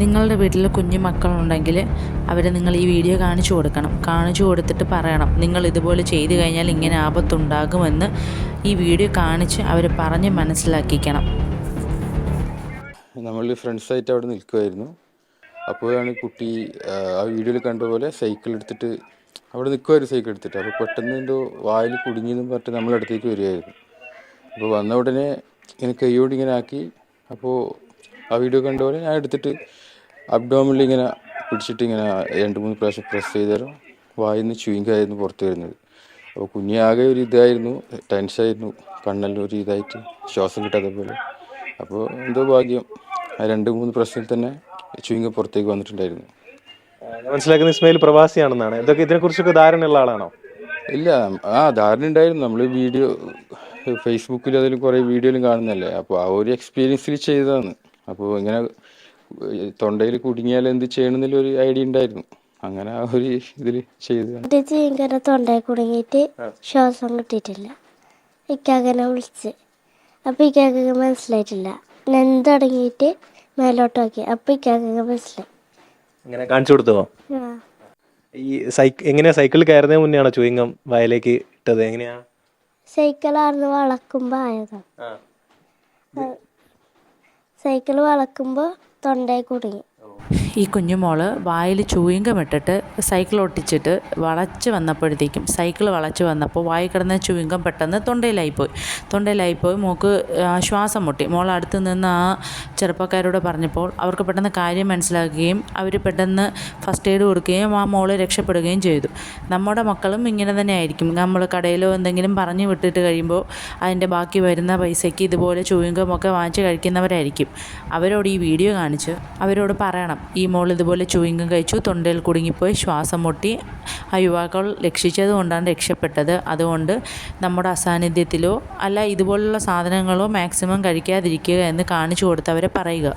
നിങ്ങളുടെ വീട്ടിൽ കുഞ്ഞു മക്കളുണ്ടെങ്കിൽ നിങ്ങൾ ഈ വീഡിയോ കാണിച്ചു കൊടുക്കണം. കാണിച്ചു കൊടുത്തിട്ട് പറയണം, നിങ്ങൾ ഇതുപോലെ ചെയ്തു കഴിഞ്ഞാൽ ഇങ്ങനെ ആപത്തുണ്ടാകുമെന്ന് ഈ വീഡിയോ കാണിച്ച് അവരെ പറഞ്ഞ് മനസ്സിലാക്കിക്കണം. നമ്മൾ ഫ്രണ്ട്സായിട്ട് അവിടെ നിൽക്കുമായിരുന്നു. അപ്പോഴാണ് കുട്ടി ആ വീഡിയോയിൽ കണ്ട പോലെ സൈക്കിൾ എടുത്തിട്ട് അവിടെ നിൽക്കുമായിരുന്നു. സൈക്കിൾ എടുത്തിട്ട് അപ്പോൾ പെട്ടെന്ന് എന്തോ വായിൽ കുടുങ്ങിയെന്നും പറഞ്ഞിട്ട് നമ്മളടുത്തേക്ക് വരികയായിരുന്നു. അപ്പോൾ വന്ന ഉടനെ ഇങ്ങനെ കൈയോട് ഇങ്ങനെ ആക്കി. അപ്പോൾ ആ വീഡിയോ കണ്ട പോലെ ഞാൻ എടുത്തിട്ട് അബ്ഡോമിനിൽ ഇങ്ങനെ പിടിച്ചിട്ട് ഇങ്ങനെ 2-3 പ്രാവശ്യം പ്രസ് ചെയ്താലും വായിൽ നിന്ന് ചുയിങ്കായിരുന്നു പുറത്ത് വരുന്നത്. അപ്പോൾ കുഞ്ഞാകെ ഒരു ഇതായിരുന്നു, ടെൻഷനായിരുന്നു, കണ്ണെല്ലാം ഒരു ഇതായിട്ട് ശ്വാസം കിട്ടാത്ത പോലെ. അപ്പോൾ എന്തോ ഭാഗ്യം, ആ 2-3 പ്രശ്നത്തിൽ തന്നെ ചുയിങ്ക പുറത്തേക്ക് വന്നിട്ടുണ്ടായിരുന്നു. മനസ്സിലാക്കുന്ന ഇസ്മായിൽ പ്രവാസിയാണെന്നാണ്. ഇതൊക്കെ ഇതിനെക്കുറിച്ചൊക്കെ ധാരണയുള്ള ആളാണോ? ഇല്ല, ധാരണ ഉണ്ടായിരുന്നു. നമ്മൾ വീഡിയോ ഫേസ്ബുക്കിൽ അതിൽ കുറേ വീഡിയോയിലും കാണുന്നല്ലേ. അപ്പോൾ ആ ഒരു എക്സ്പീരിയൻസിൽ ചെയ്തതാണ്. അപ്പോൾ ഇങ്ങനെ തൊണ്ടയിൽ കുടുങ്ങിയാൽ എന്ത് ചെയ്യണമെന്നുള്ളൊരു ഐഡിയ ഉണ്ടായിരുന്നു. അങ്ങനെ ആ ഒരു ഇതിൽ ചെയ്തതാണ്. തൊണ്ടയിൽ കുടുങ്ങിയിട്ട് ശ്വാസം കിട്ടിയിട്ടില്ല. ഇക്കാകനെ വിളിച്ച്, അപ്പോൾ ഇക്കാക്ക് മനസ്സിലായിട്ടില്ല. ഞാൻ തുടങ്ങിയിട്ട് മേലോട്ട് നോക്കി, അപ്പോൾ ഇക്കാക്ക് മനസ്സിലായി. ഇങ്ങനെ കാണിച്ചു കൊടുത്തോ? ഈ എങ്ങനെയാ സൈക്കിൾ കയറുന്നതിന് മുന്നെയാണോ ചൂയിങ്കം വയലേക്ക് ഇട്ടത്? എങ്ങനെയാ? സൈക്കിളാർന്ന് വളക്കുമ്പോൾ ആയതാണ്. സൈക്കിൾ വളക്കുമ്പോൾ തൊണ്ടയിൽ കുടുങ്ങി. ഈ കുഞ്ഞുമോള് വായിൽ ചൂയിങ്കം ഇട്ടിട്ട് സൈക്കിൾ ഒട്ടിച്ചിട്ട് സൈക്കിൾ വളച്ച് വന്നപ്പോൾ വായിൽ കിടന്ന ചൂയിങ്കം പെട്ടെന്ന് തൊണ്ടയിലായിപ്പോയി. മോൾക്ക് ശ്വാസം മുട്ടി. മോൾ അടുത്ത് നിന്ന് ആ ചെറുപ്പക്കാരോട് പറഞ്ഞപ്പോൾ അവർക്ക് പെട്ടെന്ന് കാര്യം മനസ്സിലാക്കുകയും അവർ പെട്ടെന്ന് ഫസ്റ്റ് എയ്ഡ് കൊടുക്കുകയും ആ മോള് രക്ഷപ്പെടുകയും ചെയ്തു. നമ്മുടെ മക്കളും ഇങ്ങനെ തന്നെ ആയിരിക്കും. നമ്മൾ കടയിലോ എന്തെങ്കിലും പറഞ്ഞു വിട്ടിട്ട് കഴിയുമ്പോൾ അതിൻ്റെ ബാക്കി വരുന്ന പൈസയ്ക്ക് ഇതുപോലെ ചൂയിങ്കമൊക്കെ വാങ്ങിച്ച് കഴിക്കുന്നവരായിരിക്കും. അവരോട് ഈ വീഡിയോ കാണിച്ച് അവരോട് പറയണം, ഈ മോൾ ഇതുപോലെ ചൂയിങ്കം കഴിച്ചു, തൊണ്ടയിൽ കുടുങ്ങിപ്പോയി, ശ്വാസം മുട്ടി. ആ യുവാക്കൾ രക്ഷിച്ചത് കൊണ്ടാണ് രക്ഷപ്പെട്ടത്. അതുകൊണ്ട് നമ്മുടെ അസാന്നിധ്യത്തിലോ അല്ല ഇതുപോലുള്ള സാധനങ്ങളോ മാക്സിമം കഴിക്കാതിരിക്കുക എന്ന് കാണിച്ചു കൊടുത്തവരെ പറയുക.